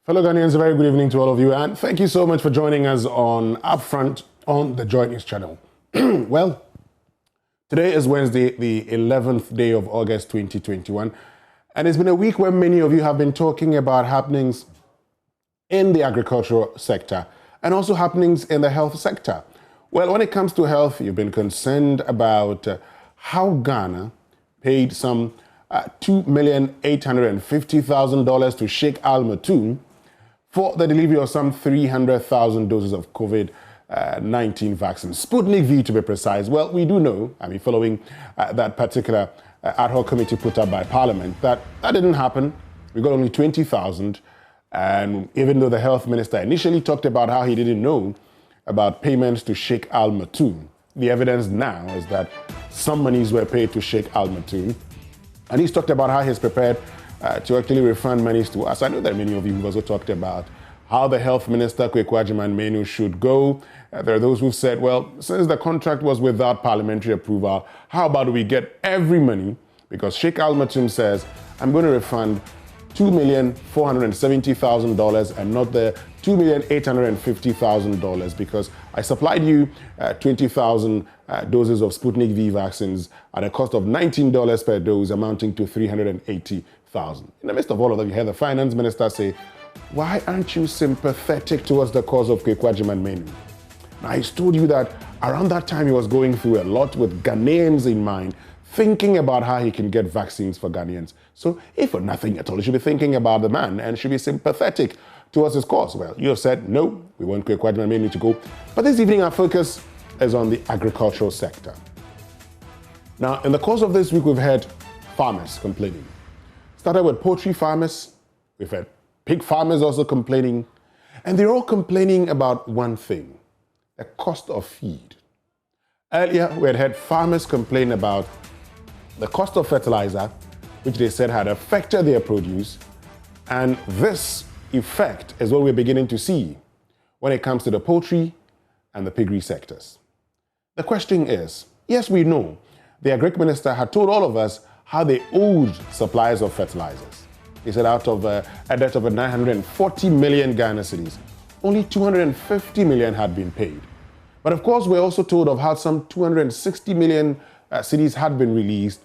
Fellow Ghanaians, a very good evening to all of you, and thank you so much for joining us on Upfront on the Joy News channel. Well, today is Wednesday, the 11th day of August 2021, and it's been a week where many of you have been talking about happenings in the agricultural sector and also happenings in the health sector. Well, when it comes to health, you've been concerned about how Ghana paid some $2,850,000 to Sheikh Al Maktoum for the delivery of some 300,000 doses of COVID-19 vaccine, Sputnik V to be precise. Well, we do know, following that particular ad hoc committee put up by Parliament, that didn't happen. We got only 20,000. And even though the health minister initially talked about how he didn't know about payments to Sheikh Al Maktoum, the evidence now is that some monies were paid to Sheikh Al Maktoum. And he's talked about how he's prepared to actually refund monies to us. I know that many of you have also talked about how the health minister, Kwaku should go. There are those who said, well, since the contract was without parliamentary approval, how about we get every money? Because Sheikh Al Maktoum says, I'm going to refund $2,470,000 and not the $2,850,000 because I supplied you 20,000 doses of Sputnik V vaccines at a cost of $19 per dose, amounting to $380,000. In the midst of all of that, you heard the finance minister say, why aren't you sympathetic towards the cause of Kwaku? Now, he's told you that around that time he was going through a lot with Ghanaians in mind, thinking about how he can get vaccines for Ghanaians. So if for nothing at all, you should be thinking about the man and should be sympathetic towards his cause. Well, you have said, no, we want Kwaku to go. But this evening, our focus is on the agricultural sector. Now, in the course of this week, we've had farmers complaining. Started with poultry farmers, we've had pig farmers also complaining, and they're all complaining about one thing, the cost of feed. Earlier, we had farmers complain about the cost of fertilizer, which they said had affected their produce, and this effect is what we're beginning to see when it comes to the poultry and the piggery sectors. The question is, yes, we know the Agric Minister had told all of us how they owed suppliers of fertilizers. He said out of a debt of 940 million Ghana cedis, only 250 million had been paid. But of course, we're also told of how some 260 million cedis had been released.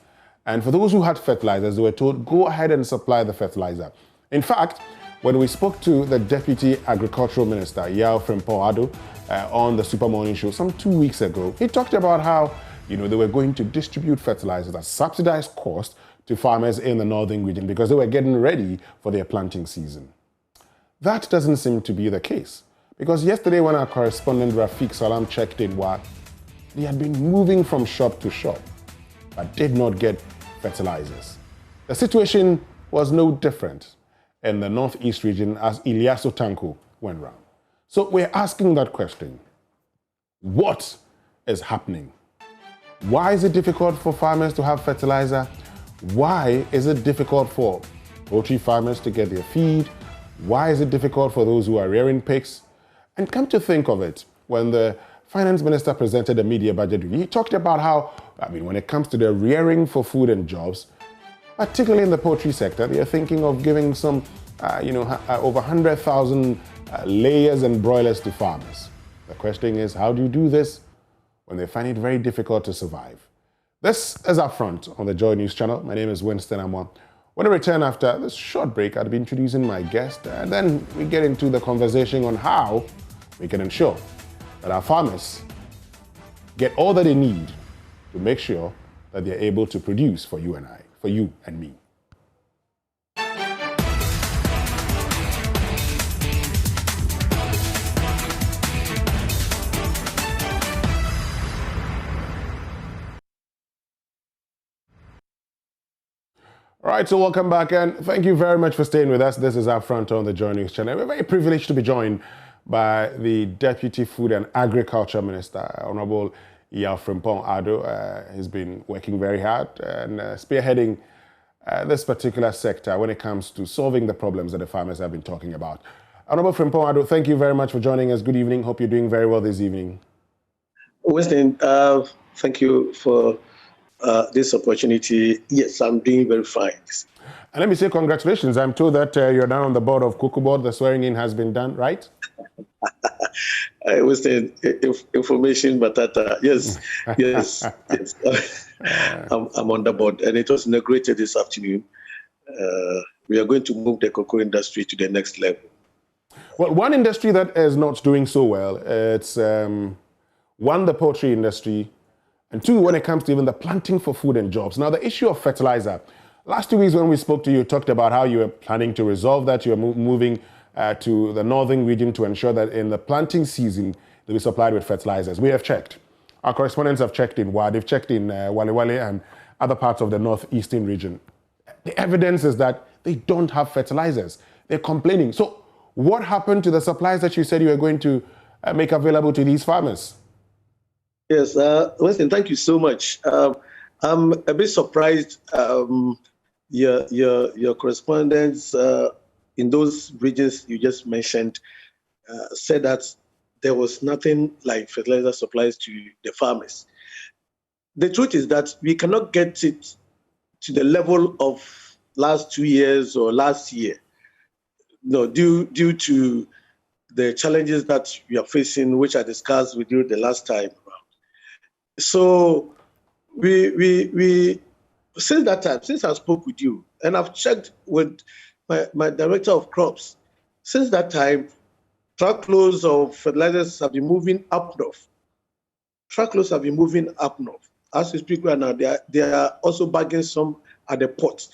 And for those who had fertilizers, they were told, go ahead and supply the fertilizer. In fact, when we spoke to the Deputy Agricultural Minister, UPfront on the Super Morning Show some 2 weeks ago, he talked about how they were going to distribute fertilizers at subsidized cost to farmers in the northern region because they were getting ready for their planting season. That doesn't seem to be the case because yesterday when our correspondent Rafiq Salam checked in, they had been moving from shop to shop but did not get fertilizers. The situation was no different in the northeast region as Ilyasu Tanko went round. So we're asking that question. What is happening? Why is it difficult for farmers to have fertilizer? Why is it difficult for poultry farmers to get their feed? Why is it difficult for those who are rearing pigs? And come to think of it, when the finance minister presented the media budget review, he talked about how, when it comes to the rearing for food and jobs, particularly in the poultry sector, they are thinking of giving some, over 100,000 layers and broilers to farmers. The question is, how do you do this when they find it very difficult to survive? This is Upfront on the Joy News channel. My name is Winston Amwa. When I return after this short break, I'll be introducing my guest, and then we get into the conversation on how we can ensure that our farmers get all that they need to make sure that they're able to produce for you and I, for you and me. All right, so welcome back, and thank you very mumuch for staying with us. This is Upfront on the Joy News channel. We're very privileged to be joined by the Deputy Food and Agriculture Minister, Honorable UPfront. He's been working very hard and spearheading this particular sector when it comes to solving the problems that the farmers have been talking about. Honorable Frimpong, thank you very much for joining us. Good evening. Hope you're doing very well this evening. Winston, thank you for this opportunity. Yes, I'm doing very fine. And let me say congratulations. I'm told that you're now on the board of Cocoa Board. The swearing in has been done, right? I was saying information, Matata. Yes, yes, yes. I'm on the board, and it was inaugurated this afternoon. We are going to move the cocoa industry to the next level. Well, one industry that is not doing so well, it's one, the poultry industry, and two, when it comes to even the planting for food and jobs. Now, the issue of fertilizer. Last 2 weeks when we spoke to you, you talked about how you were planning to resolve that. You were moving to the northern region to ensure that in the planting season, they'll be supplied with fertilizers. We have checked. Our correspondents have checked in Wa, they've checked in Wale Wale and other parts of the northeastern region. The evidence is that they don't have fertilizers. They're complaining. So what happened to the supplies that you said you were going to make available to these farmers? Yes, Winston, thank you so much. I'm a bit surprised. Your correspondents in those regions you just mentioned said that there was nothing like fertilizer supplies to the farmers. The truth is that we cannot get it to the level of last 2 years or last year, due to the challenges that we are facing, which I discussed with you the last time. So we since that time, since I spoke with you, and I've checked with my director of crops, since that time, truckloads of fertilizers have been moving up north. Truckloads have been moving up north. As we speak right now, they are also bagging some at the port.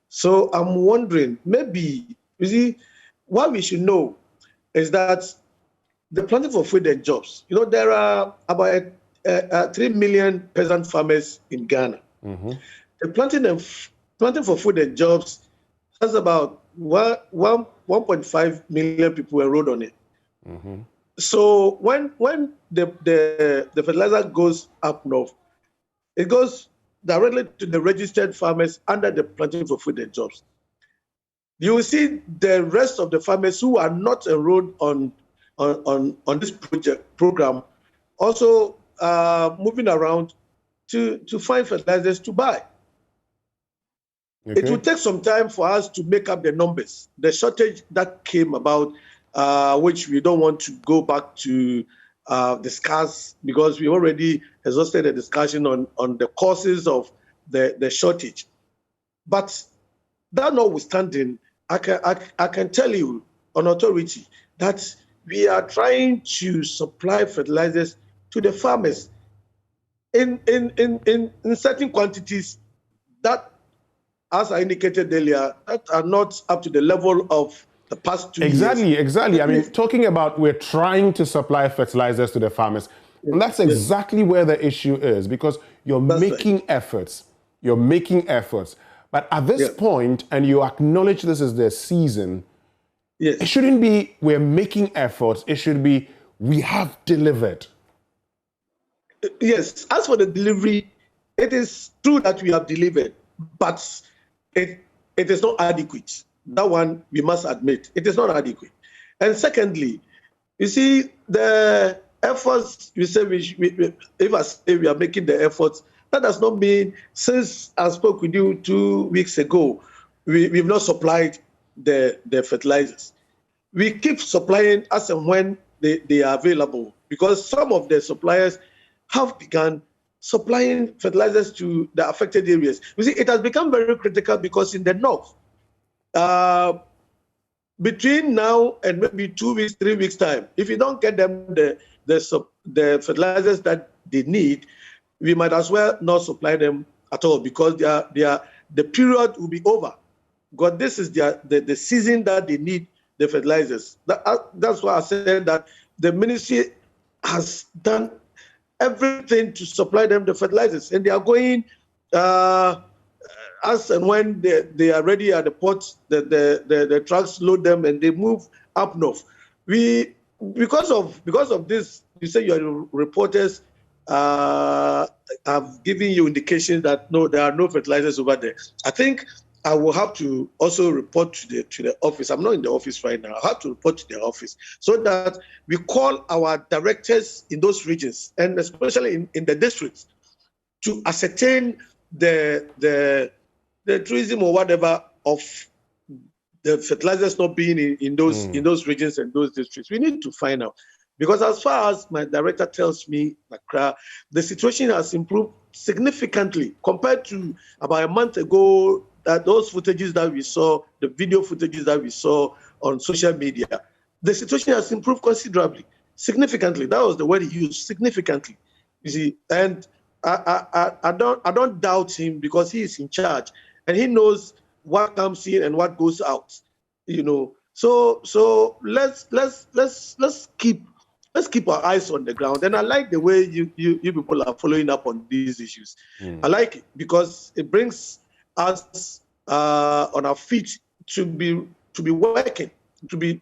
So I'm wondering, maybe, you see, what we should know is that the planting for food and jobs, there are about 3 million peasant farmers in Ghana. Mm-hmm. The planting for food and jobs has about 1.5 million people enrolled on it. Mm-hmm. So when the fertilizer goes up north, it goes directly to the registered farmers under the planting for food and jobs. You will see the rest of the farmers who are not enrolled on this program also moving around to find fertilizers to buy. Okay. It will take some time for us to make up the numbers. The shortage that came about, which we don't want to go back to discuss because we already exhausted the discussion on the causes of the shortage. But that notwithstanding, I can tell you on authority that we are trying to supply fertilizers to the farmers in certain quantities that, as I indicated earlier, that are not up to the level of the past 2 years. Exactly. I mean, talking about we're trying to supply fertilizers to the farmers, and that's exactly where the issue is, because you're making efforts. You're making efforts. But at this point, and you acknowledge this is their season, it shouldn't be we're making efforts. It should be we have delivered. Yes, as for the delivery, it is true that we have delivered, but it is not adequate. That one we must admit. It is not adequate. And secondly, you see, the efforts, you say if I say we are making the efforts, that does not mean since I spoke with you 2 weeks ago, we've not supplied the fertilizers. We keep supplying as and when they are available, because some of the suppliers have begun supplying fertilizers to the affected areas. You see, it has become very critical because in the north, between now and maybe 2 weeks, 3 weeks time, if you don't get them the fertilizers that they need, we might as well not supply them at all, because the period will be over. Because this is the season that they need the fertilizers. That's why I said that the ministry has done everything to supply them the fertilizers, and they are going as and when they are ready at the port, the trucks load them and they move up north. Because of this, you say your reporters have given you indications that no, there are no fertilizers over there. I think I will have to also report to the office. I'm not in the office right now. I have to report to the office so that we call our directors in those regions, and especially in the districts, to ascertain the tourism or whatever of the fertilizers not being in those regions and those districts. We need to find out. Because as far as my director tells me, Accra, the situation has improved significantly compared to about a month ago. Those footages that we saw, the video footages that we saw on social media, the situation has improved considerably, significantly. That was the word he used, significantly. You see, and I don't doubt him because he is in charge and he knows what comes in and what goes out. You know, so let's keep our eyes on the ground. And I like the way you people are following up on these issues. I like it because it brings us on our feet to be working, to be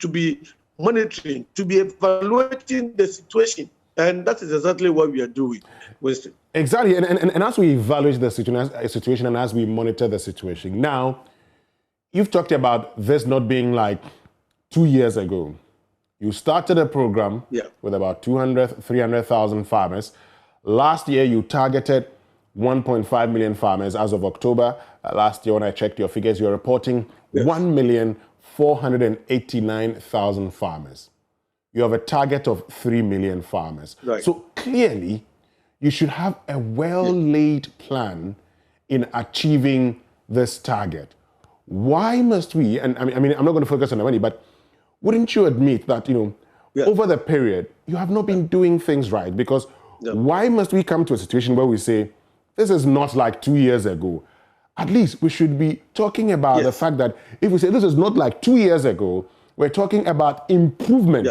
monitoring, to be evaluating the situation. And that is exactly what we are doing, Winston. Exactly. And as we evaluate the situation and as we monitor the situation, now, you've talked about this not being like 2 years ago. You started a program with about 300,000 farmers. Last year, you targeted 1.5 million farmers. As of October last year, when I checked your figures, you're reporting 1,489,000 farmers. You have a target of 3 million farmers. Right. So clearly, you should have a well-laid plan in achieving this target. Why must we, and I mean, I'm not going to focus on the money, but wouldn't you admit that, over the period, you have not been doing things right? Because why must we come to a situation where we say, this is not like 2 years ago? At least we should be talking about the fact that if we say this is not like 2 years ago, we're talking about improvement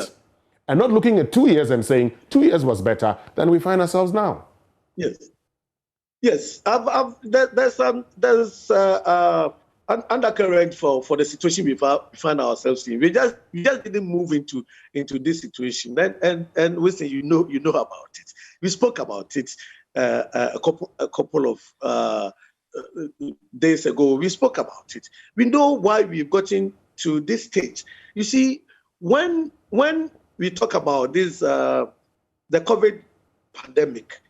and not looking at 2 years and saying 2 years was better than we find ourselves now. Yes. There's an undercurrent for the situation we find ourselves in. We just didn't move into this situation. And Winston, you know about it. We spoke about it a couple of days ago. We spoke about it. We know why we've gotten to this stage. You see, when we talk about this, the COVID pandemic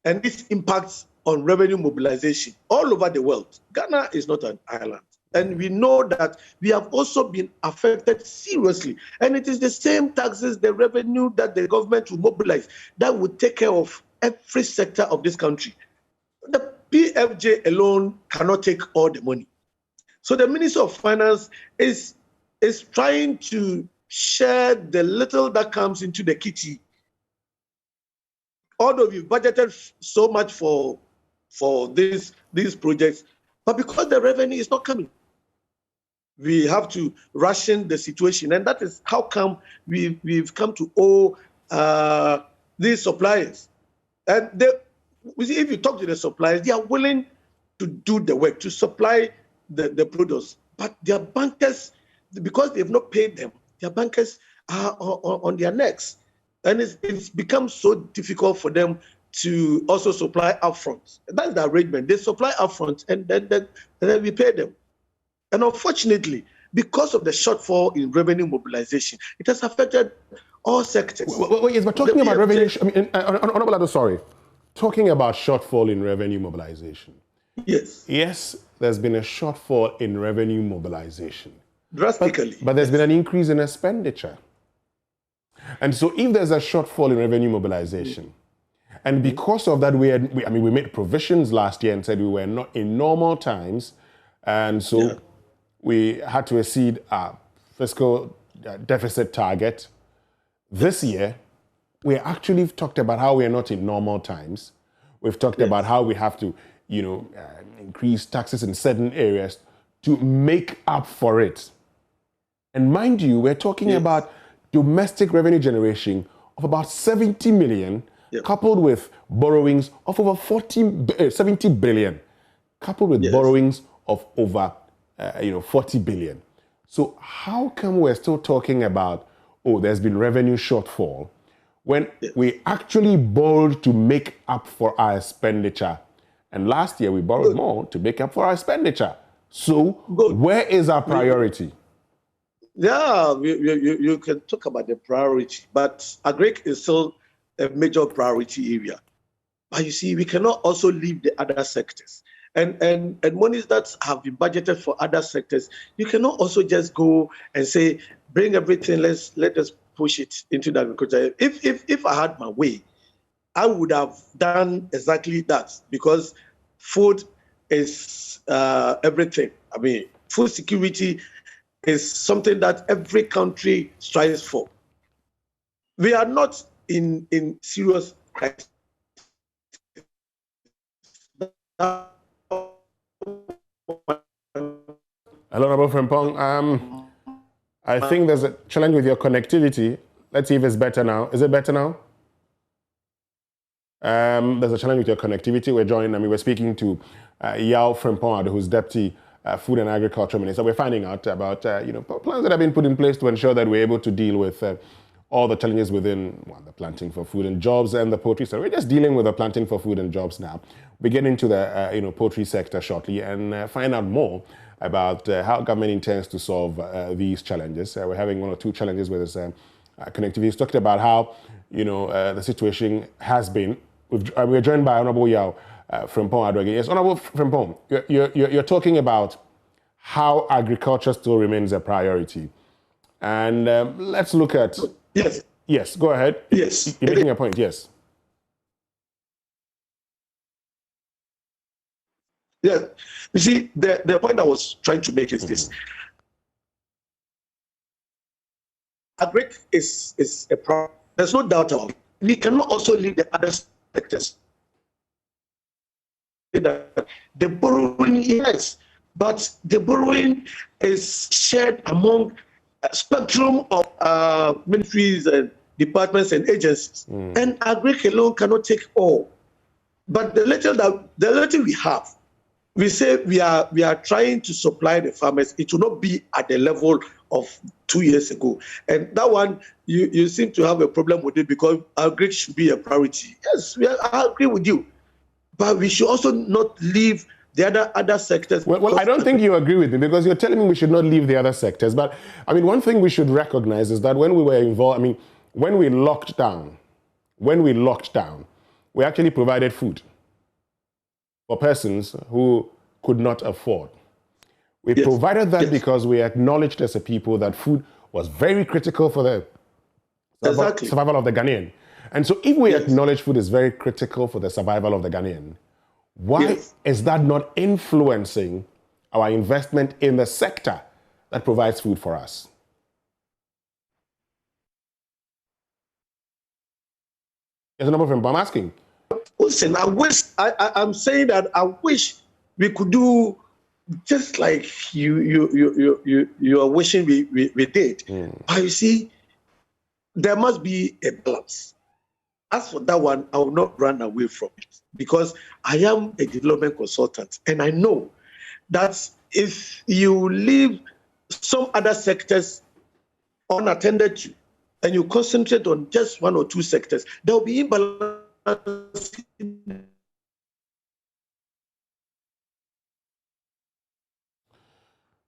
and its impacts on revenue mobilization all over the world, Ghana is not an island. And we know that we have also been affected seriously. And it is the same taxes, the revenue that the government will mobilize that will take care of every sector of this country. The PFJ alone cannot take all the money. So the Minister of Finance is trying to share the little that comes into the kitty. Although we've budgeted so much for these projects, but because the revenue is not coming, we have to ration the situation. And that is how come we've come to owe these suppliers. And if you talk to the suppliers, they are willing to do the work, to supply the products. But their bankers, because they've not paid them, their bankers are on their necks. And it's become so difficult for them to also supply upfront. That's the arrangement. They supply upfront and then we pay them. And unfortunately, because of the shortfall in revenue mobilization, it has affected all sectors. Yes, but talking about revenue, talking about shortfall in revenue mobilization. Yes, there's been a shortfall in revenue mobilization. Drastically. But there's been an increase in expenditure. And so if there's a shortfall in revenue mobilization, and because of that, we made provisions last year and said we were not in normal times, and so we had to exceed our fiscal deficit target. This year, we actually talked about how we are not in normal times. We've talked about how we have to, increase taxes in certain areas to make up for it. And mind you, we're talking about domestic revenue generation of about 70 million, coupled with borrowings of over 70 billion, coupled with borrowings of over 40 billion. So how come we're still talking about, there's been revenue shortfall, when we actually borrowed to make up for our expenditure? And last year we borrowed more to make up for our expenditure. So where is our priority? Yeah, you can talk about the priority, but agric is still a major priority area. But you see, we cannot also leave the other sectors. and monies that have been budgeted for other sectors. You cannot also just go and say, bring everything, let us push it into the agriculture. If I had my way, I would have done exactly that, because food is everything. I mean, food security is something that every country strives for. We are not in serious crisis. Hello, Honorable Frimpong. I think there's a challenge with your connectivity. Let's see if it's better now. Is it better now? There's a challenge with your connectivity. We're speaking to Yao Frimpong, who's Deputy Food and Agriculture Minister. We're finding out about plans that have been put in place to ensure that we're able to deal with all the challenges within the planting for food and jobs and the poultry sector. We're just dealing with the planting for food and jobs now. We get into the poultry sector shortly and find out more about how government intends to solve these challenges. We're having one or two challenges with this connectivity. He's talked about how the situation has been. We're joined by Honorable Yao Frimpong Adwege. Yes, Honorable Frimpong, you're talking about how agriculture still remains a priority. And let's look at... Yes. Yes, go ahead. Yes. You're making a point, yes. Yeah. You see, the point I was trying to make is this. Agric is a problem. There's no doubt about it. We cannot also leave the other sectors. The borrowing, yes, but the borrowing is shared among a spectrum of ministries and departments and agencies. And Agric alone cannot take all. But the little we have, we say we are trying to supply the farmers. It will not be at the level of 2 years ago. And that one, you seem to have a problem with it, because Agric should be a priority. Yes, I agree with you. But we should also not leave the other sectors. Well, I don't think you agree with me, because you're telling me we should not leave the other sectors. But I mean, one thing we should recognize is that when we were involved, when we locked down, we actually provided food for persons who could not afford. We provided that because we acknowledged as a people that food was very critical for the survival of the Ghanaian. And so if we acknowledge food is very critical for the survival of the Ghanaian, why is that not influencing our investment in the sector that provides food for us? Yes, I'm asking. Listen, I'm saying that I wish we could do just like you are wishing we did. But you see, there must be a balance. As for that one, I will not run away from it, because I am a development consultant, and I know that if you leave some other sectors unattended to, and you concentrate on just one or two sectors, there will be imbalance.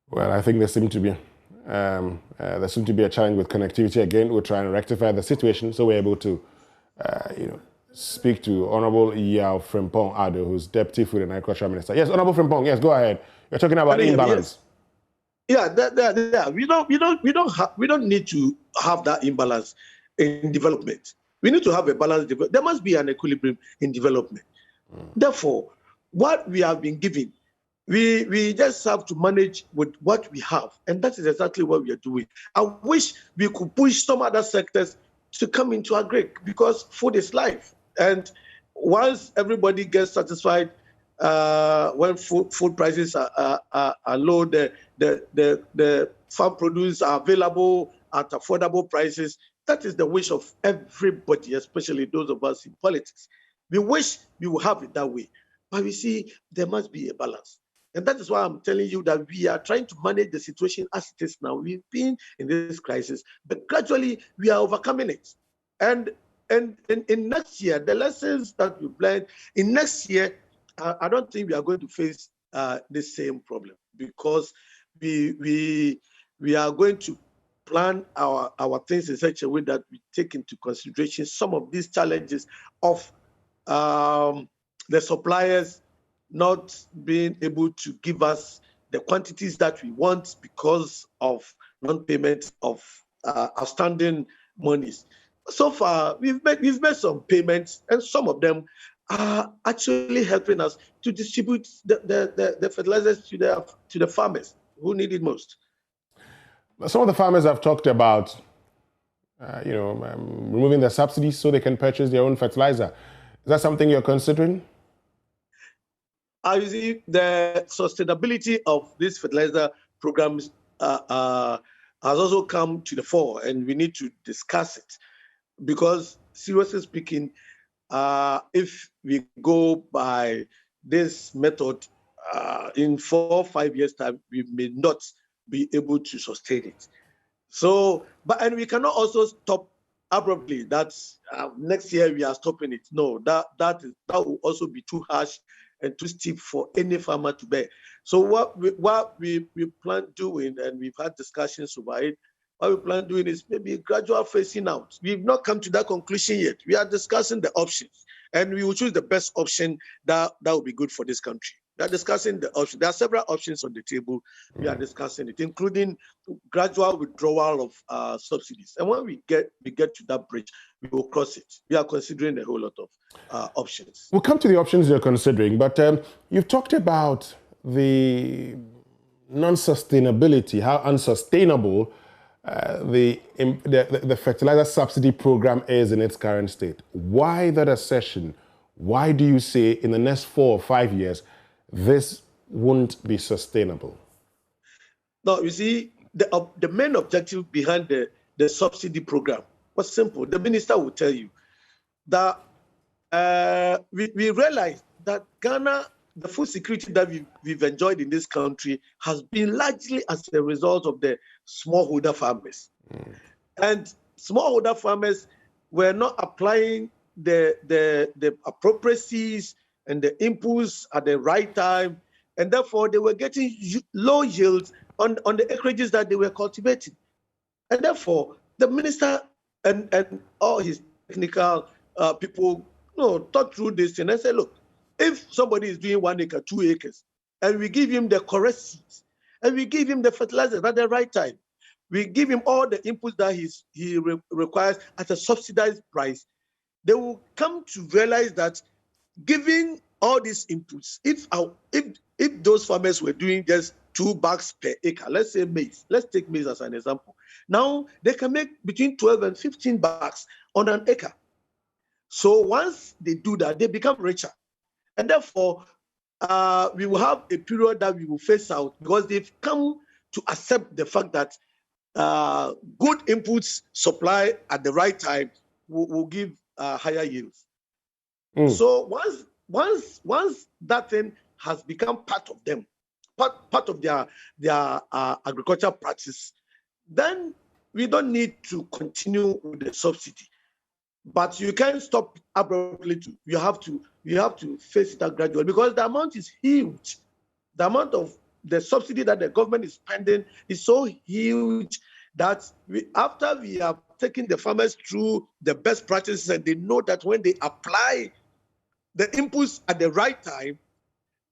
Well, I think there seems to be a challenge with connectivity again. We're trying to rectify the situation so we're able to, speak to Honorable Yao Frimpong Ado, who's Deputy Food and Agriculture Minister. Yes, Honorable Frimpong. Yes, go ahead. You're talking about imbalance. Yes. Yeah. We don't need to have that imbalance in development. We need to have a balance. There must be an equilibrium in development. Therefore, what we have been given, we just have to manage with what we have, and that is exactly what we are doing. I wish we could push some other sectors to come into Agric, because food is life. And once everybody gets satisfied, when food prices are low, the farm produce are available at affordable prices. That is the wish of everybody, especially those of us in politics. We wish we would have it that way. But we see there must be a balance. And that is why I'm telling you that we are trying to manage the situation as it is now. We've been in this crisis, but gradually we are overcoming it. And in next year, the lessons that we've learned, in next year, I don't think we are going to face the same problem, because we are going to plan our things in such a way that we take into consideration some of these challenges of the suppliers not being able to give us the quantities that we want because of non-payment of outstanding monies. So far, we've made some payments, and some of them are actually helping us to distribute the fertilizers to the farmers who need it most. Some of the farmers have talked about, removing the subsidies so they can purchase their own fertilizer. Is that something you're considering? You see, the sustainability of these fertilizer programs has also come to the fore, and we need to discuss it. Because seriously speaking, if we go by this method, in 4 or 5 years' time, we may not be able to sustain it. So, and we cannot also stop abruptly. That's next year we are stopping it. No, that will also be too harsh and too steep for any farmer to bear. So what we plan doing, and we've had discussions about it, what we plan doing is maybe gradual phasing out. We've not come to that conclusion yet. We are discussing the options, and we will choose the best option that will be good for this country. We are discussing the options. There are several options on the table. We are discussing it, including gradual withdrawal of subsidies. And when we get to that bridge, we will cross it. We are considering a whole lot of options. We'll come to the options you're considering, but you've talked about the non-sustainability, how unsustainable the fertilizer subsidy program is in its current state. Why that assertion? Why do you say in the next 4 or 5 years this won't be sustainable? No, you see, the main objective behind the subsidy program was simple. The minister will tell you that we realized that Ghana, the food security that we've enjoyed in this country has been largely as a result of the smallholder farmers. And smallholder farmers were not applying the appropriacies and the inputs at the right time, and therefore they were getting low yields on the acreages that they were cultivating. And therefore, the minister and all his technical people thought through this thing and said, look, if somebody is doing 1 acre, 2 acres, and we give him the correct seeds, and we give him the fertilizers at the right time, we give him all the inputs that he requires at a subsidized price, they will come to realize that giving all these inputs, if those farmers were doing just 2 bags per acre, let's say maize, let's take maize as an example. Now they can make between 12 and 15 bags on an acre. So once they do that, they become richer. And therefore, we will have a period that we will phase out because they've come to accept the fact that good inputs supply at the right time will give higher yields. So once that thing has become part of them, part of their agricultural practice, then we don't need to continue with the subsidy. But you can't stop abruptly. You have to face it out gradually because the amount is huge. The amount of the subsidy that the government is spending is so huge that after we have taken the farmers through the best practices and they know that when they apply the inputs at the right time,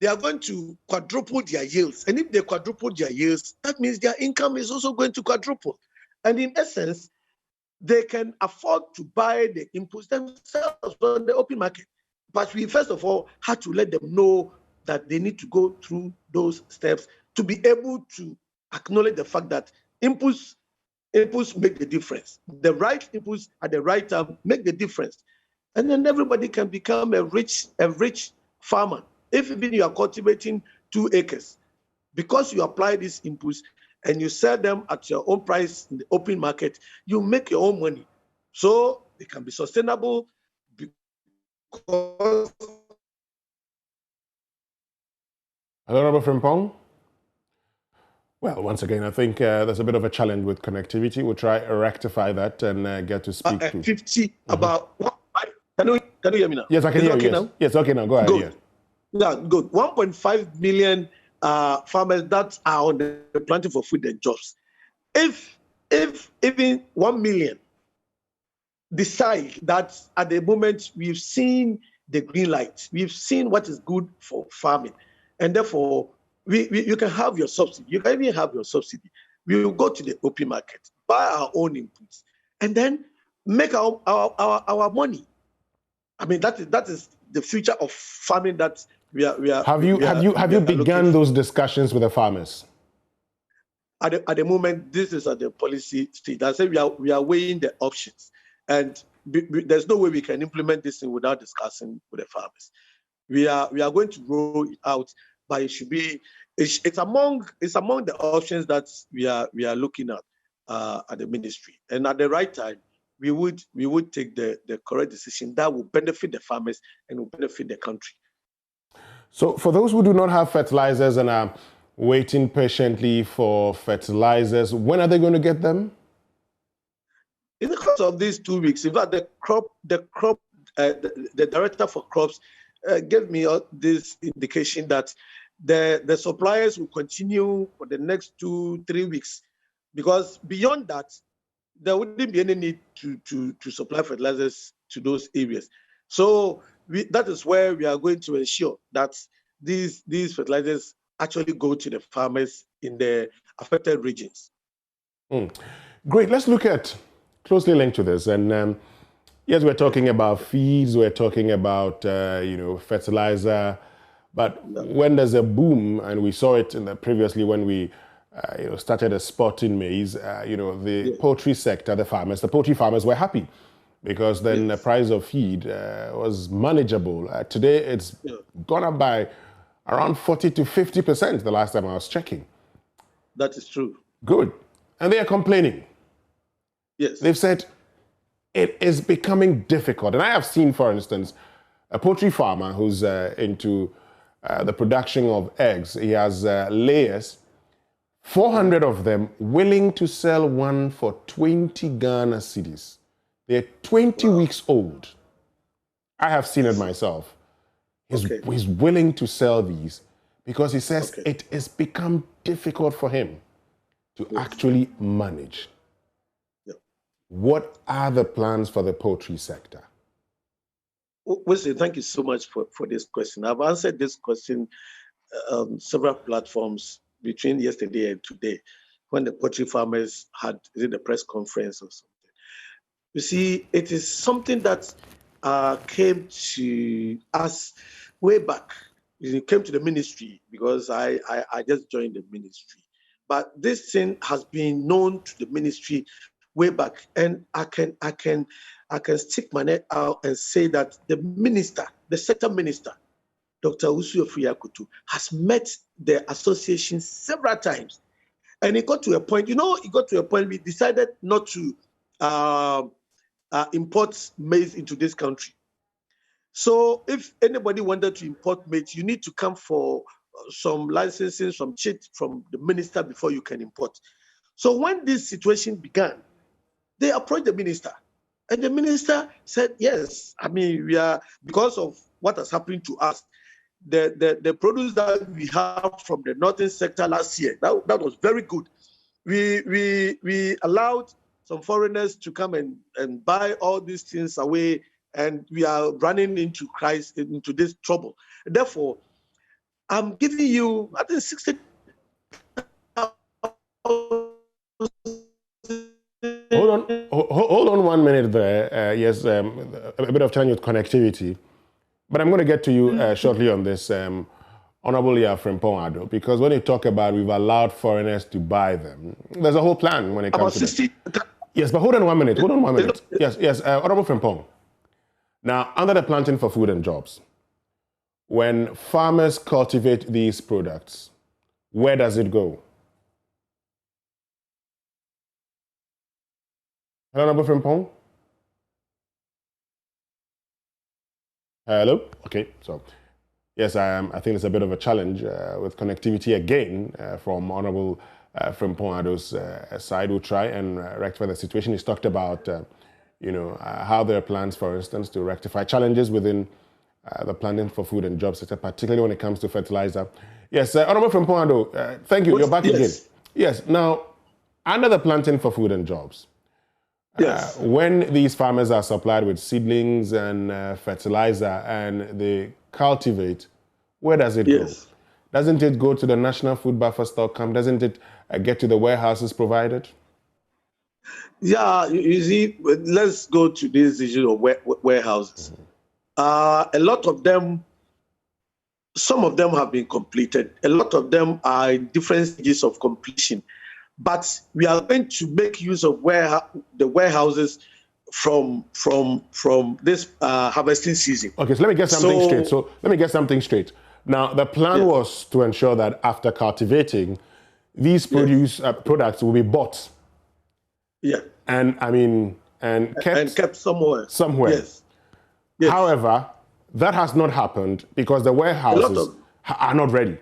they are going to quadruple their yields. And if they quadruple their yields, that means their income is also going to quadruple. And in essence, they can afford to buy the inputs themselves on the open market. But we first of all had to let them know that they need to go through those steps to be able to acknowledge the fact that inputs make the difference. The right inputs at the right time make the difference. And then everybody can become a rich farmer. If even you are cultivating 2 acres, because you apply these inputs and you sell them at your own price in the open market, you make your own money. So it can be sustainable because... Hello, Robert Frimpong. Well, once again, I think there's a bit of a challenge with connectivity. We'll try to rectify that and get to speak to... 50, about... Can you hear me now? Yes, I can hear you. Yes. Yes, okay, now go ahead. Good. Yeah, good. 1.5 million farmers that are on the planting for food and jobs. If even 1 million decide that at the moment we've seen the green light. We've seen what is good for farming. And therefore, you can have your subsidy. You can even have your subsidy. We will go to the open market, buy our own inputs, and then make our money. I mean, that is the future of farming that we are. Have you begun those discussions with the farmers? At the moment, this is at the policy stage. I say we are weighing the options, and there's no way we can implement this thing without discussing with the farmers. We are going to roll it out, but it should be it's among the options that we are looking at the ministry, and at the right time, we would take the correct decision that will benefit the farmers and will benefit the country. So, for those who do not have fertilizers and are waiting patiently for fertilizers, when are they going to get them? In the course of these 2 weeks, in fact, the director for crops gave me this indication that the suppliers will continue for the next 2-3 weeks, because beyond that, there wouldn't be any need to supply fertilizers to those areas. So that is where we are going to ensure that these fertilizers actually go to the farmers in the affected regions. Great. Let's look at closely linked to this. And yes, we're talking about feeds, we're talking about fertilizer, but when there's a boom, and we saw it previously when we started a spot in maize, the poultry sector, the poultry farmers were happy because then the price of feed was manageable. Today, it's gone up by around 40 to 50% the last time I was checking. That is true. Good. And they are complaining. Yes. They've said it is becoming difficult. And I have seen, for instance, a poultry farmer who's into the production of eggs. He has layers, 400 of them, willing to sell one for 20 Ghana cedis. They're 20 weeks old. I have seen it myself. He's willing to sell these because he says it has become difficult for him to actually manage. What are the plans for the poultry sector? Wesley, thank you so much for this question. I've answered this question on several platforms between yesterday and today when the poultry farmers had a press conference or something. You see, it is something that came to us way back. It came to the ministry because I just joined the ministry. But this thing has been known to the ministry way back, and I can stick my neck out and say that the sector minister, Dr. Usu Afriyakutu, has met the association several times, and it got to a point. We decided not to import maize into this country. So if anybody wanted to import maize, you need to come for some licensing, some cheat from the minister before you can import. So when this situation began, they approached the minister, and the minister said, yes, I mean, we are, because of what has happened to us, the produce that we have from the northern sector last year, that was very good. We allowed some foreigners to come and buy all these things away, and we are running into crisis, into this trouble. Therefore, I'm giving you, I think, 60. Hold on 1 minute there. Yes, a bit of challenge with connectivity. But I'm going to get to you shortly on this, Honorable Frimpong Ado, because when you talk about we've allowed foreigners to buy them, there's a whole plan when it comes to 60. Yes, but hold on 1 minute. Yes, Honorable Frimpong. Now, under the Planting for Food and Jobs, when farmers cultivate these products, where does it go? Hello, Honorable Frimpong? Hello? Okay, so yes, I think there's a bit of a challenge with connectivity again from Honorable Frimpong Ado's side. We'll try and rectify the situation. He's talked about, how there are plans, for instance, to rectify challenges within the Planting for Food and Jobs sector, particularly when it comes to fertilizer. Yes, Honorable Frimpong Ado, thank you. You're back again. Yes, now, under the Planting for Food and Jobs, Yes. When these farmers are supplied with seedlings and fertilizer and they cultivate, where does it go? Yes. Doesn't it go to the National Food Buffer Stock Camp? Doesn't it get to the warehouses provided? Yeah, you see, let's go to this issue of warehouses. A lot of them, some of them have been completed. A lot of them are in different stages of completion. But we are going to make use of the warehouses from this harvesting season. Okay, so let me get something straight. Now, the plan was to ensure that after cultivating, these products will be bought. Yeah. And kept somewhere. Yes. However, that has not happened because the warehouses are not ready.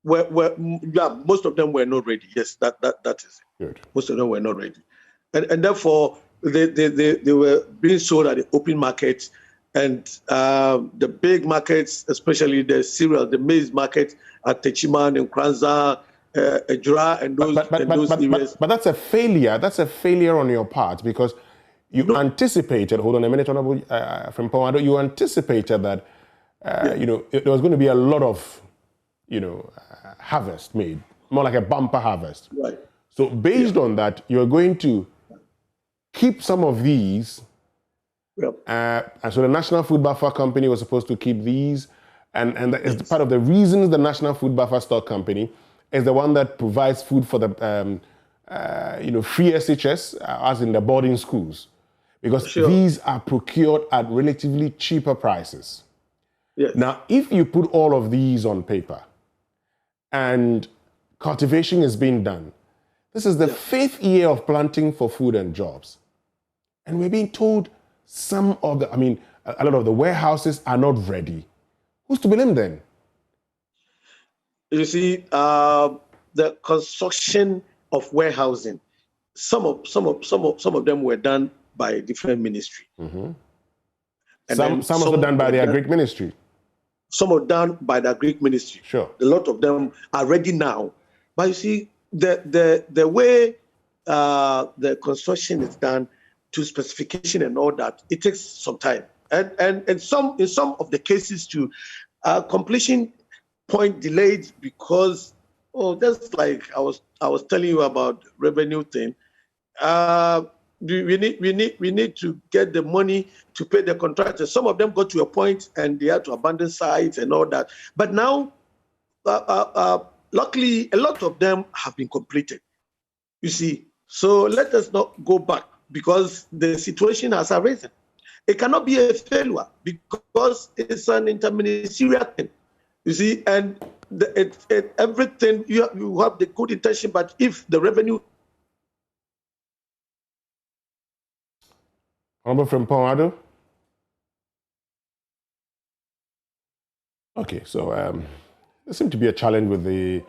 Most of them were not ready. Yes, that is it. Good. Most of them were not ready, and therefore they were being sold at the open market, and the big markets, especially the cereal, the maize market at Techiman and Kranza, Ejura, and those areas. But that's a failure. That's a failure on your part because you anticipated. Hold on a minute, Honorable from Pomado. You anticipated that there was going to be a lot of harvest made, more like a bumper harvest. Right. So based on that, you're going to keep some of these. Yep. And so the National Food Buffer Company was supposed to keep these, and that is part of the reasons the National Food Buffer Stock Company is the one that provides food for the free SHS, as in the boarding schools, because these are procured at relatively cheaper prices. Yes. Now, if you put all of these on paper and cultivation is being done, this is the 5th year of planting for food and jobs. And we're being told a lot of the warehouses are not ready. Who's to blame then? You see, the construction of warehousing, some of them were done by a different ministry. Mm-hmm. And some also done by the Agric Ministry. Some are done by the Agric Ministry. Sure. A lot of them are ready now. But you see, the way the construction is done to specification and all that, it takes some time. And in some of the cases too, completion point delayed because just like I was telling you about revenue thing. We need to get the money to pay the contractors. Some of them got to a point and they had to abandon sites and all that. But now, luckily, a lot of them have been completed. You see, so let us not go back because the situation has arisen. It cannot be a failure because it's an interministerial thing. You see, and everything you have the good intention, but if the revenue. Honorable from Pomado. Okay, so there seems to be a challenge with the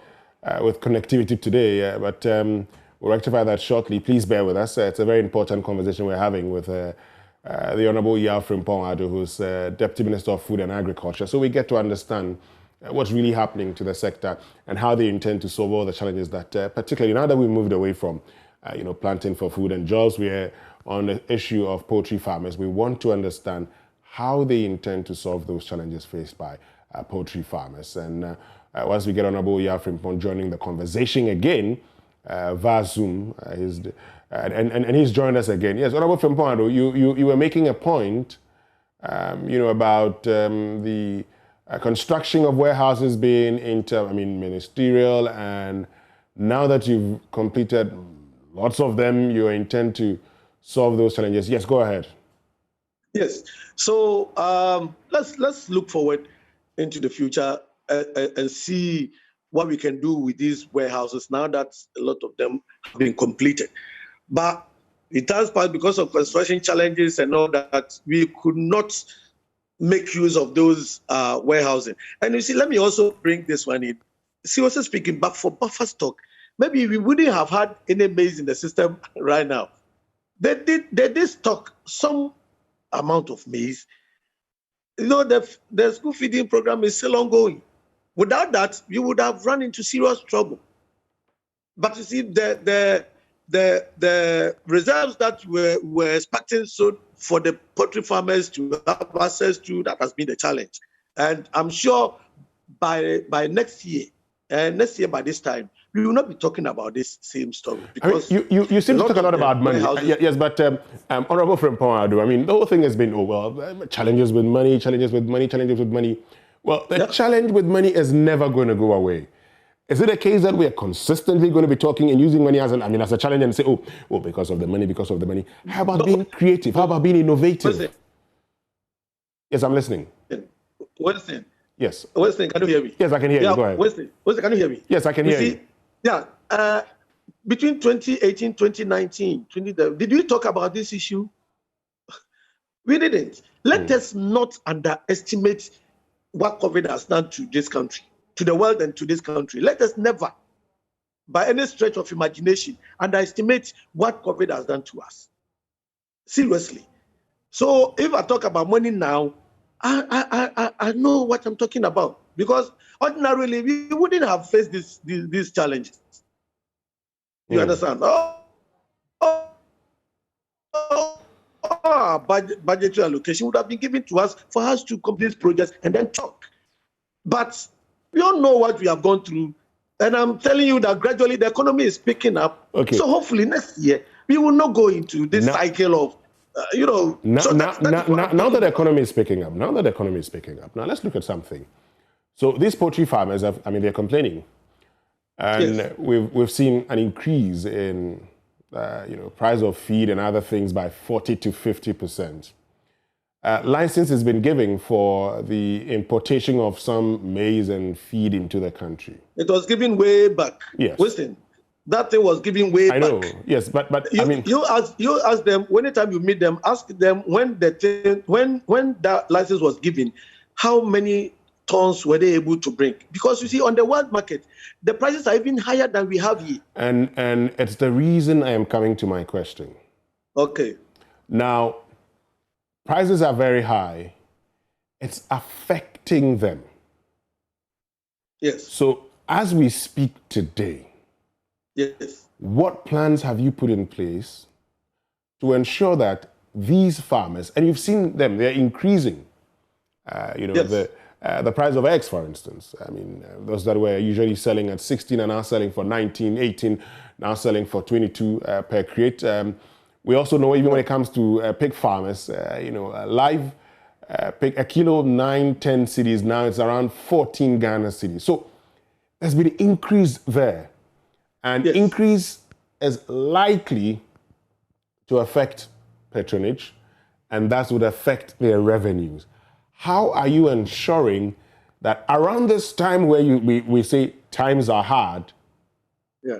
with connectivity today, but we'll rectify that shortly. Please bear with us. It's a very important conversation we're having with the Honorable Yao Frimpong-Addo, who's Deputy Minister of Food and Agriculture. So we get to understand what's really happening to the sector and how they intend to solve all the challenges that, particularly now that we've moved away from, planting for food and jobs, we're on the issue of poultry farmers. We want to understand how they intend to solve those challenges faced by poultry farmers. And once we get Honorable Yao Frimpong joining the conversation again via Zoom, and he's joined us again. Yes, Honorable Frimpong, you were making a point, about the construction of warehouses being ministerial, and now that you've completed lots of them, you intend to solve those challenges. Yes, go ahead. Yes. So let's look forward into the future and see what we can do with these warehouses now that a lot of them have been completed. But it has passed because of construction challenges and all that, we could not make use of those warehousing. And you see, let me also bring this one in. Seriously speaking, but for buffer stock, maybe we wouldn't have had any maize in the system right now. They did stock some amount of maize. The school feeding program is still ongoing. Without that, you would have run into serious trouble. But you see, the the reserves that we're expecting so for the poultry farmers to have access to, that has been the challenge. And I'm sure by next year by this time, we will not be talking about this same story, because you seem to talk a lot about money. Yes, but Honorable Frimpong, I mean, the whole thing has been, challenges with money. Well, the challenge with money is never going to go away. Is it a case that we are consistently going to be talking and using money as a challenge and say, because of the money? How about being creative? How about being innovative? Yes, I'm listening. Winston. Yes. Winston, can you hear me? Yes, I can hear you. Go ahead. Winston, can you hear me? Yes, I can hear you. Yeah. Between 2018, 2019, did we talk about this issue? We didn't. Let us not underestimate what COVID has done to this country, to the world and to this country. Let us never, by any stretch of imagination, underestimate what COVID has done to us. Seriously. So if I talk about money now, I know what I'm talking about, because ordinarily we wouldn't have faced these challenges. You understand? Budgetary allocation would have been given to us for us to complete projects and then talk. But we all know what we have gone through, and I'm telling you that gradually the economy is picking up. Okay. So hopefully next year we will not go into this cycle of, Now that the economy is picking up, now let's look at something. So these poultry farmers, they're complaining, and we've seen an increase in price of feed and other things by 40 to 50%. License has been given for the importation of some maize and feed into the country. It was given way back. Yes. Listen, that thing was given way back. I know. Yes, but you ask them, anytime you meet them, ask them when that license was given, how many tons were they able to bring? Because you see, on the world market, the prices are even higher than we have here. And it's the reason I am coming to my question. Okay. Now, prices are very high. It's affecting them. Yes. So as we speak today, yes, what plans have you put in place to ensure that these farmers, and you've seen them, they're increasing, the price of eggs, for instance. Those that were usually selling at 16 are now selling for 19, 18, now selling for 22 per crate. We also know, even when it comes to pig farmers, live pig, a kilo, 9, 10 cedis, now it's around 14 Ghana cedis. So there's been an increase there. And increase is likely to affect patronage, and that would affect their revenues. How are you ensuring that around this time where we say times are hard,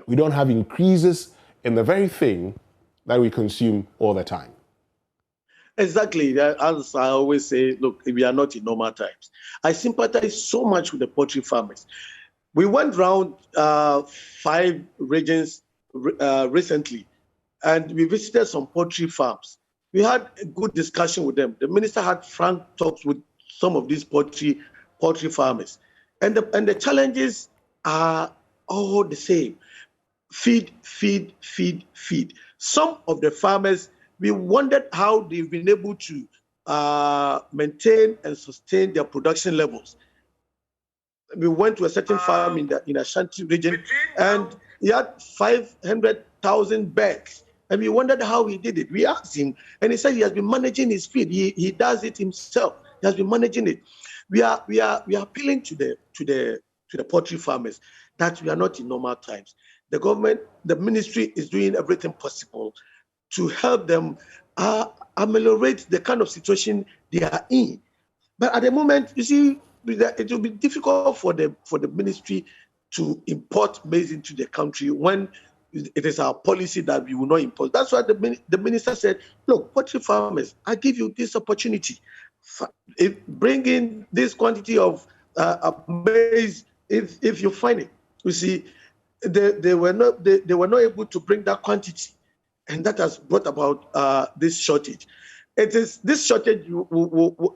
we don't have increases in the very thing that we consume all the time? Exactly. As I always say, look, we are not in normal times. I sympathize so much with the poultry farmers. We went around 5 regions recently, and we visited some poultry farms. We had a good discussion with them. The minister had frank talks with some of these poultry farmers, and the challenges are all the same: feed. Some of the farmers, we wondered how they've been able to maintain and sustain their production levels. We went to a certain farm in the Ashanti region, and he had 500,000 bags. And we wondered how he did it. We asked him, and he said he has been managing his feed. He does it himself. He has been managing it. We are appealing to the poultry farmers that we are not in normal times. The government, the ministry is doing everything possible to help them ameliorate the kind of situation they are in. But at the moment, you see, it will be difficult for the ministry to import maize into the country when it is our policy that we will not import. That's why the minister said, look, poultry farmers, I give you this opportunity. Bring in this quantity of maize if you find it. You see, they were not able to bring that quantity, and that has brought about this shortage. This shortage,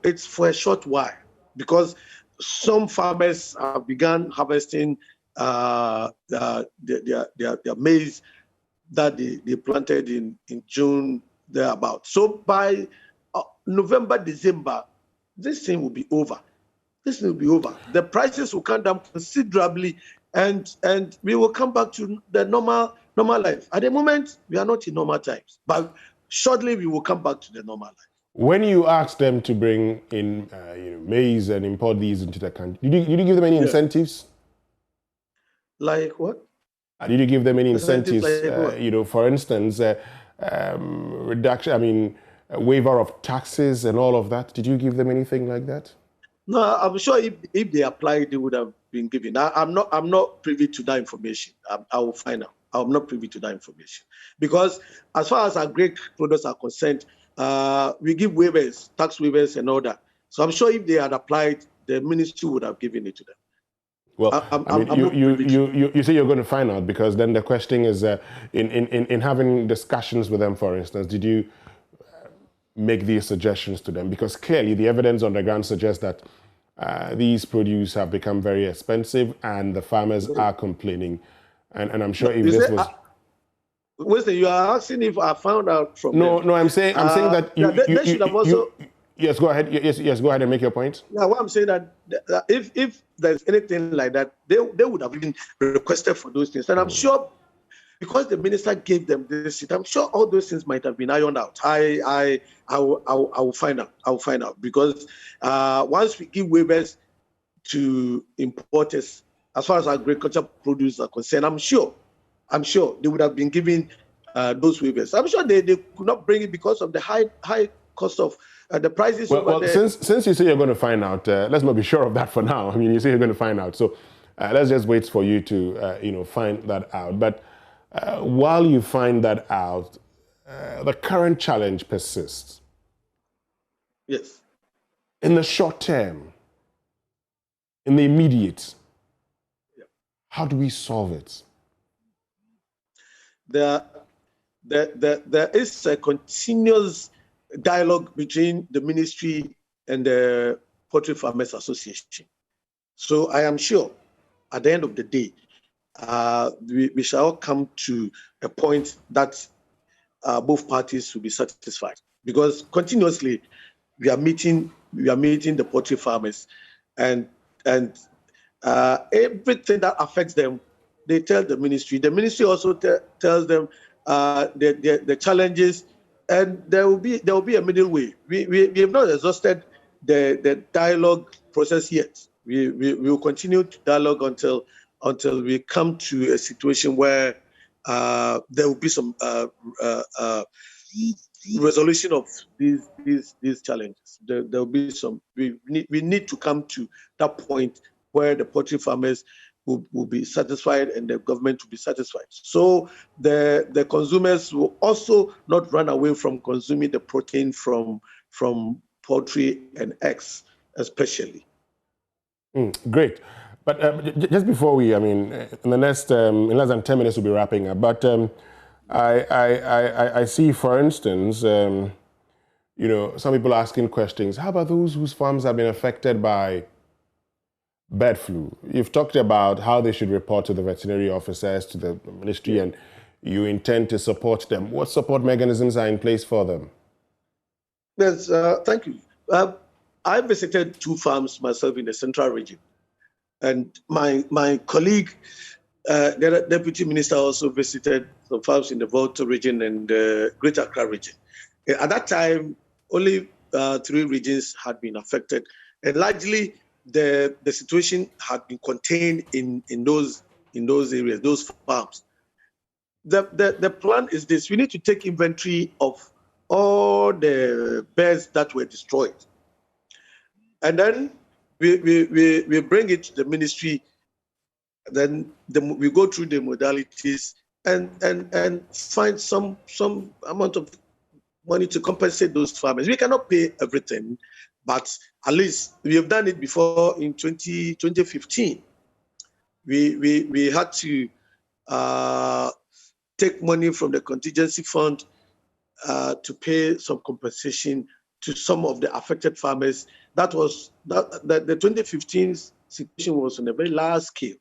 it's for a short while, because some farmers have begun harvesting their maize that they planted in June, thereabout. So by November, December, this thing will be over. This will be over. The prices will come down considerably, and we will come back to the normal life. At the moment, we are not in normal times, but shortly we will come back to the normal life. When you asked them to bring in maize and import these into the country, did you give them any incentives? Like what? Did you give them any incentives? Like for instance, reduction. I mean, a waiver of taxes and all of that. Did you give them anything like that? No, I'm sure if they applied, they would have been given. I'm not privy to that information. I will find out. I'm not privy to that information because as far as our grain products are concerned, we give waivers, tax waivers, and all that. So I'm sure if they had applied, the ministry would have given it to them. Well, you say you're going to find out, because then the question is, in having discussions with them, for instance, did you make these suggestions to them? Because clearly the evidence on the ground suggests that these produce have become very expensive and the farmers are complaining. And I'm sure if this was... Listen, you are asking if I found out from them. No, I'm saying that they should have also... Yes, go ahead. Yes, go ahead and make your point. Yeah, what I'm saying that if there's anything like that, they would have been requested for those things. And I'm sure, because the minister gave them this seat, I'm sure all those things might have been ironed out. I will find out. I will find out, because once we give waivers to importers, as far as agriculture produce are concerned, I'm sure they would have been given those waivers. I'm sure they could not bring it because of the high cost of the prices. Well, since you say you're going to find out, let's not be sure of that for now. I mean, you say you're going to find out, so let's just wait for you to find that out. But while you find that out, the current challenge persists. Yes. In the short term, in the immediate, how do we solve it? There is a continuous dialogue between the ministry and the Poultry Farmers Association. So I am sure at the end of the day, we shall come to a point that both parties will be satisfied, because continuously we are meeting the poultry farmers, and everything that affects them, they tell the ministry. The ministry also tells them the challenges, and there will be a middle way. We have not exhausted the dialogue process yet. We will continue to dialogue until we come to a situation where there will be some resolution of these challenges. There will be some. We need to come to that point where the poultry farmers will be satisfied and the government will be satisfied. So the consumers will also not run away from consuming the protein from poultry and eggs, especially. Great. But just before we, in less than 10 minutes we'll be wrapping up. But I see, for instance, some people asking questions. How about those whose farms have been affected by bird flu? You've talked about how they should report to the veterinary officers, to the ministry, and you intend to support them. What support mechanisms are in place for them? Yes, thank you. I visited 2 farms myself in the central region. And my colleague, the deputy minister, also visited some farms in the Volta region and the Greater Accra region. At that time, only 3 regions had been affected, and largely the situation had been contained in those areas, those farms. The plan is this: we need to take inventory of all the birds that were destroyed, and then we bring it to the ministry. Then we go through the modalities and find some amount of money to compensate those farmers. We cannot pay everything, but at least we have done it before in 2015. We had to take money from the contingency fund to pay some compensation to some of the affected farmers. The 2015 situation was on a very large scale.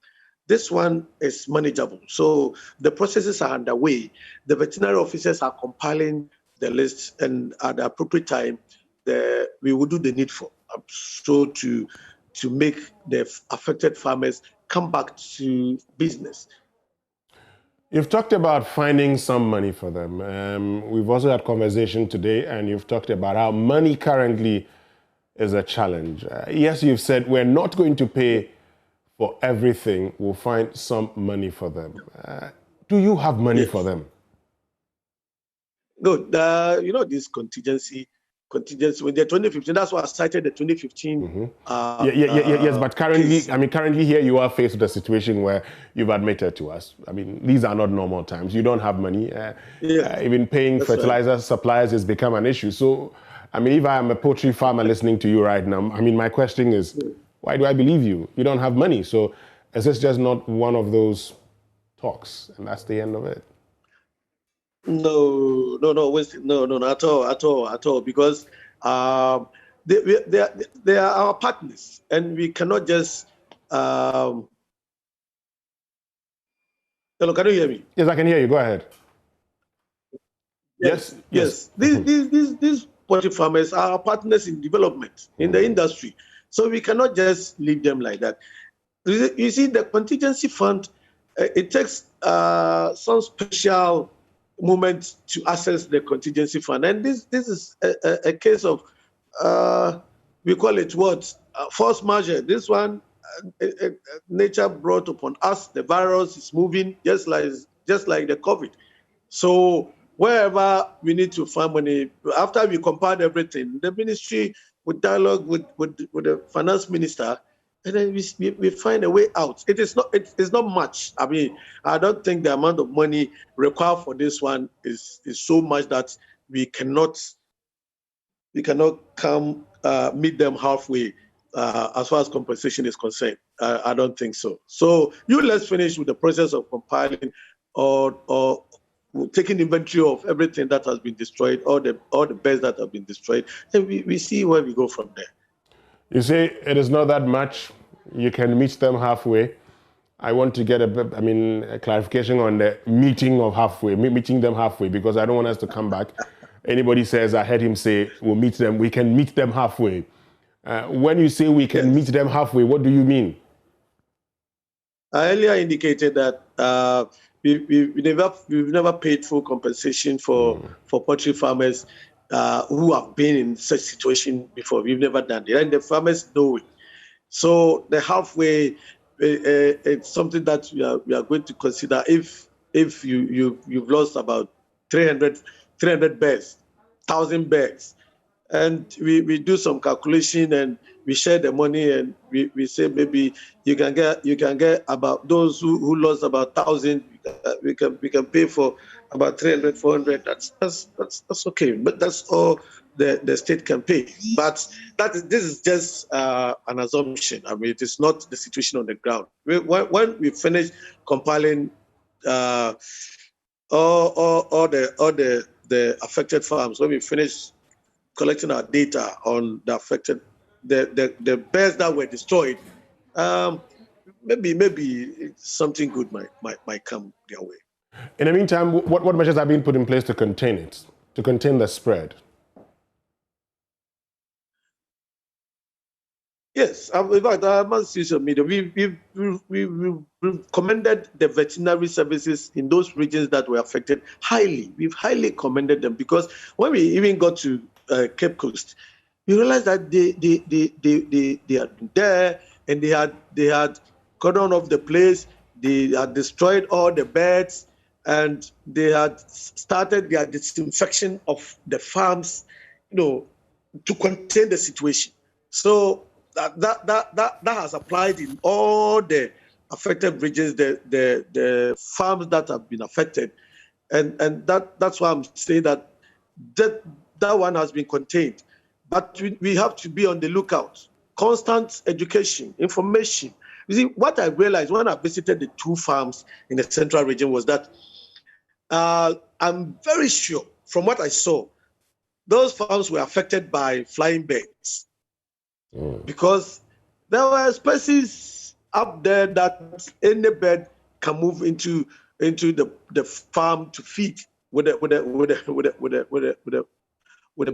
This one is manageable. So the processes are underway. The veterinary officers are compiling the list, and at the appropriate time, we will do the needful. So to make the affected farmers come back to business. You've talked about finding some money for them. We've also had conversation today, and you've talked about how money currently is a challenge. Yes, you've said we're not going to pay for everything. We'll find some money for them. Do you have money for them? Good. This contingency with the 2015. That's why I cited the 2015. Yes, but currently here you are faced with a situation where you've admitted to us. I mean, these are not normal times. You don't have money. Even paying fertilizer suppliers has become an issue. So, I mean, if I am a poultry farmer listening to you right now, I mean, my question is, why do I believe you? You don't have money. So, is this just not one of those talks, and that's the end of it? No, at all. Because they are our partners, and we cannot just. Hello, can you hear me? Yes, I can hear you. Go ahead. Yes. These poultry farmers are our partners in development in the industry, so we cannot just leave them like that. You see, the contingency fund, it takes some special moment to access the contingency fund, and this is a case of we call it what force majeure. This one, nature brought upon us. The virus is moving just like the COVID. So wherever we need to find money, after we compiled everything, the ministry would dialogue with the finance minister, and then we find a way out. It's not much. I mean, I don't think the amount of money required for this one is so much that we cannot come meet them halfway as far as compensation is concerned. I don't think so. So let's finish with the process of compiling or taking inventory of everything that has been destroyed, all the birds that have been destroyed, and we see where we go from there. You say it is not that much. You can meet them halfway. I want to get a clarification on the meeting them halfway, because I don't want us to come back. Anybody says, I heard him say, we can meet them halfway. When you say we can meet them halfway, what do you mean? I earlier indicated that we've never paid full compensation for poultry farmers who have been in such situation before. We've never done it, and the farmers know it. So the halfway, it's something that we are going to consider if you've lost about 300 birds, 1,000 birds, and we do some calculation and we share the money, and we say maybe you can get about those who lost about 1,000. We can pay for about 300, 400. That's okay, but that's all the state can pay. But this is just an assumption. I mean, it is not the situation on the ground. When we finish compiling all the affected farms, when we finish collecting our data on the affected, the birds that were destroyed, maybe something good might come their way. In the meantime, what measures are being put in place to contain it, to contain the spread? Yes, in fact, I must use social media. We've commended the veterinary services in those regions that were affected highly. We've highly commended them, because when we even got to Cape Coast, we realized that they had been there, and they had gone on off the place. They had destroyed all the birds, and they had started their disinfection of the farms, to contain the situation. So that has applied in all the affected regions, the farms that have been affected, and that's why I'm saying that one has been contained. But we have to be on the lookout. Constant education, information. You see, what I realized when I visited the 2 farms in the central region was that I'm very sure from what I saw, those farms were affected by flying birds. Because there were species up there that any bird can move into the farm to feed with the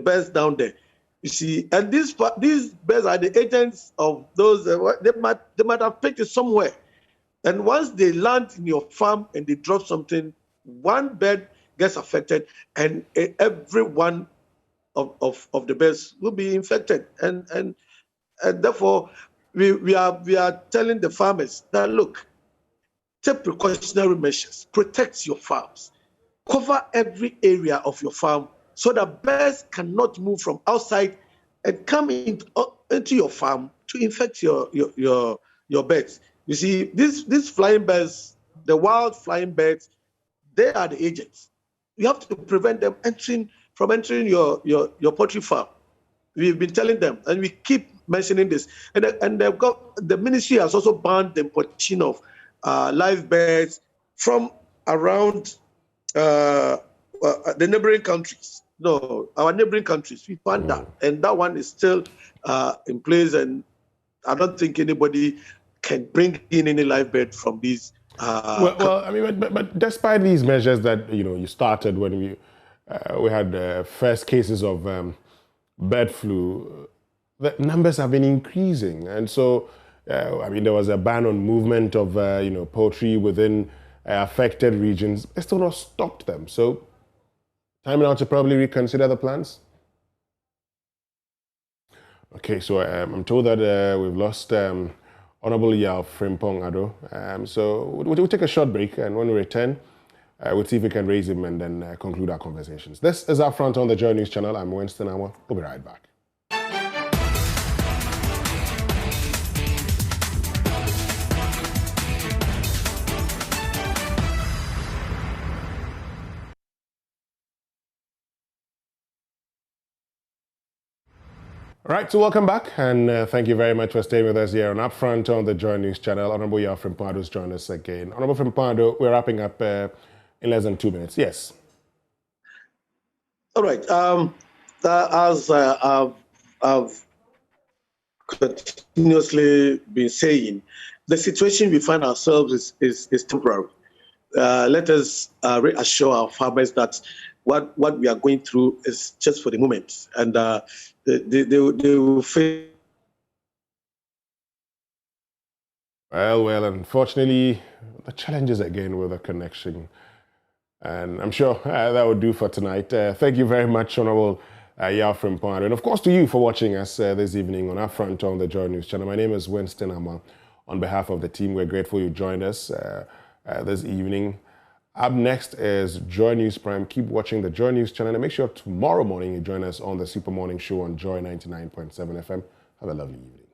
birds down there. You see, and these birds are the agents of those. They might have picked it somewhere, and once they land in your farm and they drop something, one bird gets affected, and every one of the birds will be infected, and therefore we are telling the farmers that, look, take precautionary measures, protect your farms, cover every area of your farm so that birds cannot move from outside and come into your farm to infect your birds. You see, these flying birds, the wild flying birds, they are the agents. You have to prevent them from entering your poultry farm. We've been telling them, and we keep mentioning this. And they've got, the ministry has also banned the importation of live birds from around the neighboring countries. No, our neighboring countries. We banned that, and that one is still in place. And I don't think anybody can bring in any live bird from these. Well, I mean, but despite these measures that you started when we had first cases of bird flu, the numbers have been increasing, and so I mean, there was a ban on movement of poultry within affected regions. It still not stopped them. So, time now to probably reconsider the plans. Okay, so I'm told that we've lost Honorable Yao Frimpong Ado. So we'll take a short break, and when we return, we'll see if we can raise him and then conclude our conversations. This is UpFront on the Joy News channel. I'm Winston Awa. We'll be right back. All right, so welcome back, and thank you very much for staying with us here on UpFront on the Joy News channel. Honorable Yao Frimpong Ado's joined us again. Honorable Frimpong Ado, we're wrapping up in less than 2 minutes. Yes. All right. As I've continuously been saying, the situation we find ourselves is temporary. Let us reassure our farmers that what we are going through is just for the moment, and they will face. Well, unfortunately, the challenges again with the connection. And I'm sure that would do for tonight. Thank you very much, Honorable Yao Frimpong Ado. And of course to you for watching us this evening on UpFront on the Joy News channel. My name is Winston Ama. On behalf of the team, we're grateful you joined us this evening. Up next is Joy News Prime. Keep watching the Joy News channel, and make sure tomorrow morning you join us on the Super Morning Show on Joy 99.7 FM. Have a lovely evening.